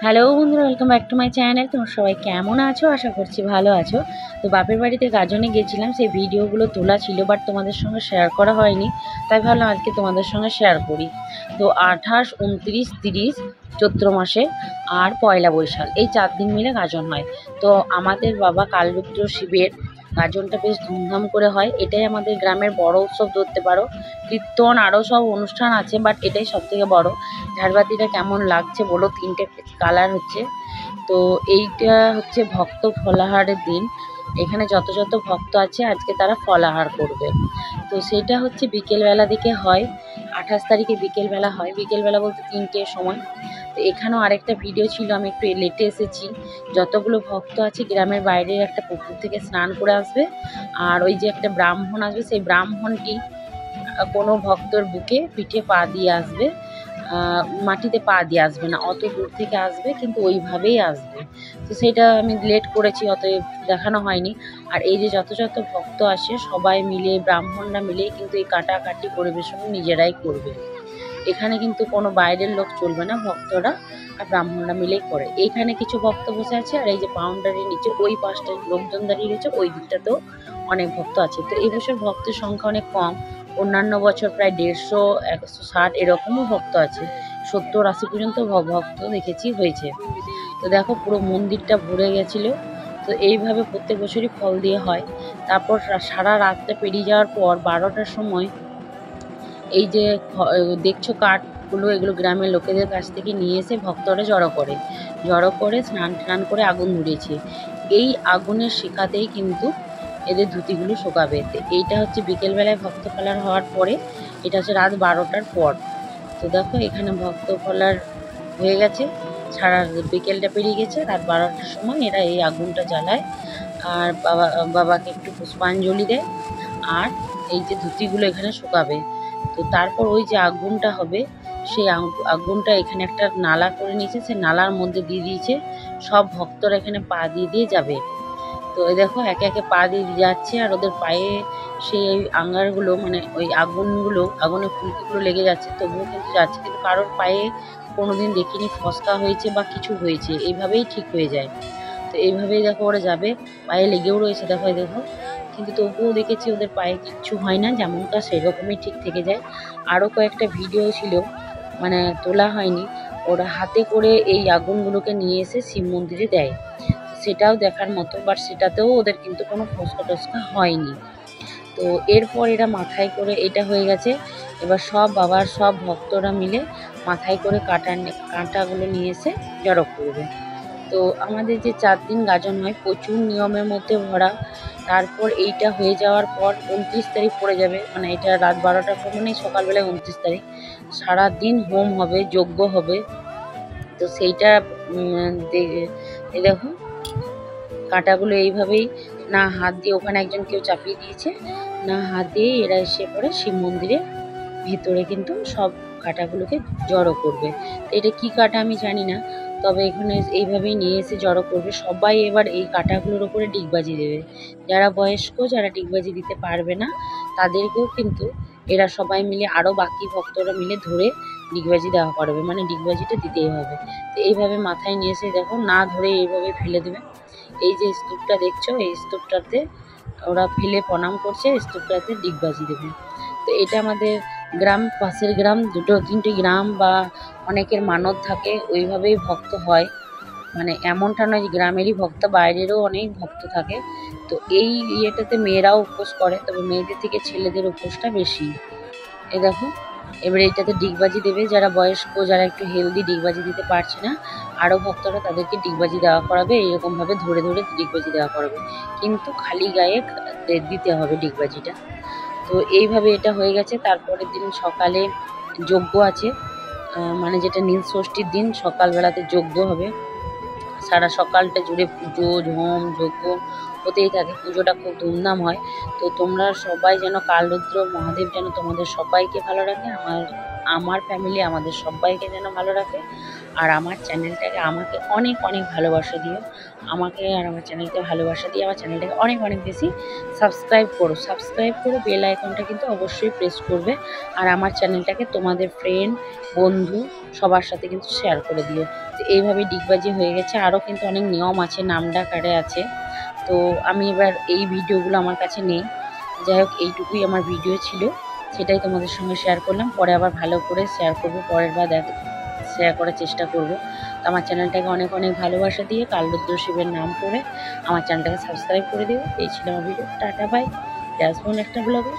Hello বন্ধুরা, welcome back to my channel. তোমরা সবাই কেমন আছো? আশা করছি ভালো আছো। তো বাপের বাড়িতে গাজনে গেছিলাম, সেই ভিডিওগুলো তোলা ছিল, বাট তোমাদের সঙ্গে শেয়ার করা হয়নি, তাই ভাবলাম আজকে তোমাদের সঙ্গে শেয়ার করি। তো 28, 29, 30 চৈত্র মাসে আর পয়লা বৈশাখ এই 4 দিন মিলে গাজন হয়। তো আমাদের বাবা কালরুদ্র শিবের গাজনটা বেশ ধুমধাম করে হয়। এটাই আমাদের গ্রামের বড় উৎসব ধরতে পারো। কীর্তন আরও সব অনুষ্ঠান আছে, বাট এটাই সবথেকে বড়। ঝাড়বাতিটা কেমন লাগছে বলো, 3টে কালার হচ্ছে। তো এইটা হচ্ছে ভক্ত ফলাহারের দিন। এখানে যত যত ভক্ত আছে আজকে তারা ফলাহার করবে। তো সেইটা হচ্ছে বিকেলবেলা দিকে হয়, 28 তারিখে বিকেলবেলা হয়। বিকেলবেলা বলতে 3টের সময়। তো এখানেও আরেকটা ভিডিও ছিল, আমি একটু লেটে এসেছি। যতগুলো ভক্ত আছে গ্রামের বাইরের একটা পুকুর থেকে স্নান করে আসবে, আর ওই যে একটা ব্রাহ্মণ আসবে, সেই ব্রাহ্মণটি কোনো ভক্তর বুকে পিঠে পা দিয়ে আসবে, মাটিতে পা দিয়ে আসবে না, অত দূর থেকে আসবে, কিন্তু ওইভাবেই আসবে। তো সেটা আমি লেট করেছি, অতএব দেখানো হয়নি। আর এই যে যত যত ভক্ত আসে সবাই মিলে, ব্রাহ্মণরা মিলেই কিন্তু এই কাটাকাটি পরিবেশন নিজেরাই করবে। এখানে কিন্তু কোনো বাইরের লোক চলবে না, ভক্তরা আর ব্রাহ্মণরা মিলেই করে। এইখানে কিছু ভক্ত বসে আছে, আর এই যে বাউন্ডারির নিচে ওই পাশটা লোকজন দাঁড়িয়ে রয়েছে, ওই দিকটাতেও অনেক ভক্ত আছে। তো এই বছর ভক্তের সংখ্যা অনেক কম। অন্যান্য বছর প্রায় 150, 160 এরকমও ভক্ত আছে। 70-80 পর্যন্ত ভক্ত দেখেছি হয়েছে। তো দেখো পুরো মন্দিরটা ভরে গেছিলো। তো এইভাবে প্রত্যেক বছরই ফল দিয়ে হয়। তারপর সারা রাতটা পেরিয়ে যাওয়ার পর 12টার সময় এই যে দেখছো কাঠগুলো, এগুলো গ্রামের লোকেদের কাছ থেকে নিয়ে এসে ভক্তরা জড়ো করে স্নান টান করে আগুন ধরিয়েছে। এই আগুনের শিখাতেই কিন্তু এদের ধুতিগুলো শুকাবে। তো এইটা হচ্ছে বিকেলবেলায় ভক্ত ফলার হওয়ার পরে, এটা হচ্ছে রাত 12টার পর। তো দেখো এখানে ভক্ত ফলার হয়ে গেছে, সারা বিকেলটা পেরিয়ে গেছে, রাত 12টার সময় এরা এই আগুনটা জ্বালায়, আর বাবাকে একটু পুষ্পাঞ্জলি দেয়, আর এই যে ধুতিগুলো এখানে শুকাবে। তো তারপর ওই যে আগুনটা হবে, সেই আগুনটা এখানে একটা নালা করে নিয়েছে, সেই নালার মধ্যে দিয়ে দিয়েছে। সব ভক্তরা এখানে পা দিয়ে দিয়ে যাবে। তো এই দেখো একে একে পা দিয়ে যাচ্ছে, আর ওদের পায়ে সেই আঙ্গারগুলো, মানে ওই আগুনের ফুলকিগুলো লেগে যাচ্ছে, তবুও কিন্তু যাচ্ছে। কিন্তু কারোর পায়ে কোনোদিন দেখিনি ফসকা হয়েছে বা কিছু হয়েছে, এইভাবেই ঠিক হয়ে যায়। তো এইভাবেই দেখো ওরা যাবে, পায়ে লেগেও রয়েছে, দেখো দেখো, কিন্তু তবুও দেখেছি ওদের পায়ে কিচ্ছু হয় না, যেমনটা সেরকমই ঠিক থেকে যায়। আরও কয়েকটা ভিডিও ছিল, মানে তোলা হয়নি। ওরা হাতে করে এই আগুনগুলোকে নিয়ে এসে শিব মন্দিরে দেয়, সেটাও দেখার মতো, বাট সেটাতেও ওদের কিন্তু কোনো ফসকা টসকা হয়নি। তো এরপর এরা মাথায় করে, এটা হয়ে গেছে, এবার সব বাবার সব ভক্তরা মিলে মাথায় করে কাঁটাগুলো নিয়ে এসে জড়ো করবে। তো আমাদের যে 4 দিন গাজন হয় প্রচুর নিয়মের মধ্যে ভরা। তারপর এইটা হয়ে যাওয়ার পর 29 তারিখ পড়ে যাবে, মানে এটা রাত 12টার পর, মানে সকালবেলায় 29 তারিখ সারাদিন হোম হবে, যজ্ঞ হবে। তো সেইটা এই দেখো কাঁটাগুলো এইভাবেই, না হাত দিয়ে, ওখানে একজন কেউ চাপিয়ে দিয়েছে, না হাত দিয়ে এরা এসে পড়ে শিব মন্দিরের ভিতরে কিন্তু সব কাঁটাগুলোকে জড়ো করবে। তো এটা কী কাঁটা আমি জানি না, তবে এখানে এইভাবেই নিয়ে এসে জড়ো করবে। সবাই এবার এই কাঁটাগুলোর ওপরে ডিগবাজি দেবে। যারা বয়স্ক, যারা ডিগবাজি দিতে পারবে না, তাদেরকেও কিন্তু এরা সবাই মিলে, আরও বাকি ভক্তরা মিলে ধরে ডিগবাজি দেওয়া করবে, মানে ডিগবাজিটা দিতেই হবে। তো এইভাবে মাথায় নিয়ে এসে দেখো, না ধরে এইভাবে ফেলে দেবে। এই যে স্তূপটা দেখছো, এই স্তূপটাতে ওরা ফেলে প্রণাম করছে, স্তূপটাতে ডিগবাজি দেবে। তো এটা আমাদের গ্রাম, পাশের গ্রাম, 2-3টে গ্রাম বা অনেকের মানত থাকে, ওইভাবেই ভক্ত হয়। মানে এমনটা নয় যে গ্রামেরই ভক্ত, বাইরেরও অনেক ভক্ত থাকে। তো এই ইয়েটাতে মেয়েরাও উপোস করে, তবে মেয়েদের থেকে ছেলেদের উপোসটা বেশি। এই দেখো এবারে এটাতে ডিগবাজি দেবে, যারা বয়স্ক, যারা একটু হেলদি, ডিগবাজি দিতে পারছে না, আরও ভক্তরা তাদেরকে ডিগবাজি দেওয়া করাবে। এইরকমভাবে ধরে ধরে ডিগবাজি দেওয়া করাবে, কিন্তু খালি গায়ে দিতে হবে ডিগবাজিটা। তো এইভাবে এটা হয়ে গেছে। তারপরের দিন সকালে যজ্ঞ আছে, মানে যেটা নীল ষষ্ঠীর দিন সকালবেলাতে যজ্ঞ হবে। সারা সকালটা জুড়ে পুজো ঝোম যজ্ঞ হতেই থাকে, পুজোটা খুব ধুমধাম হয়। তো তোমরা সবাই যেন, কালরুদ্র মহাদেব যেন তোমাদের সবাইকে ভালো রাখে, আমার ফ্যামিলি আমাদের সবাইকে যেন ভালো রাখে। আর আমার চ্যানেলটাকে আমাকে অনেক অনেক ভালোবাসা দিও। আমাকে আর আমার চ্যানেলকে ভালোবাসা দিয়ে আমার চ্যানেলটাকে অনেক অনেক বেশি সাবস্ক্রাইব করো। সাবস্ক্রাইব করে বেল আইকনটা কিন্তু অবশ্যই প্রেস করবে। আর আমার চ্যানেলটাকে তোমাদের ফ্রেন্ড, বন্ধু সবার সাথে কিন্তু শেয়ার করে দিও। তো এইভাবে ডিগবাজি হয়ে গেছে। আরও কিন্তু অনেক নিয়ম আছে, নাম ডাকারে আছে। তো আমি এবার এই ভিডিওগুলো আমার কাছে নেই। যাই হোক, এইটুকুই আমার ভিডিও ছিল, সেটাই তোমাদের সঙ্গে শেয়ার করলাম। পরে আবার ভালো করে শেয়ার করবো, পরের বার শেয়ার করার চেষ্টা করব। তো আমার চ্যানেলটাকে অনেক অনেক ভালোবাসা দিয়ে কালরুদ্র শিবের নাম করে আমার চ্যানেলটাকে সাবস্ক্রাইব করে দিও। এই ছিল আমার ভিডিও। টাটা বাই, আসবো একটা ব্লগে।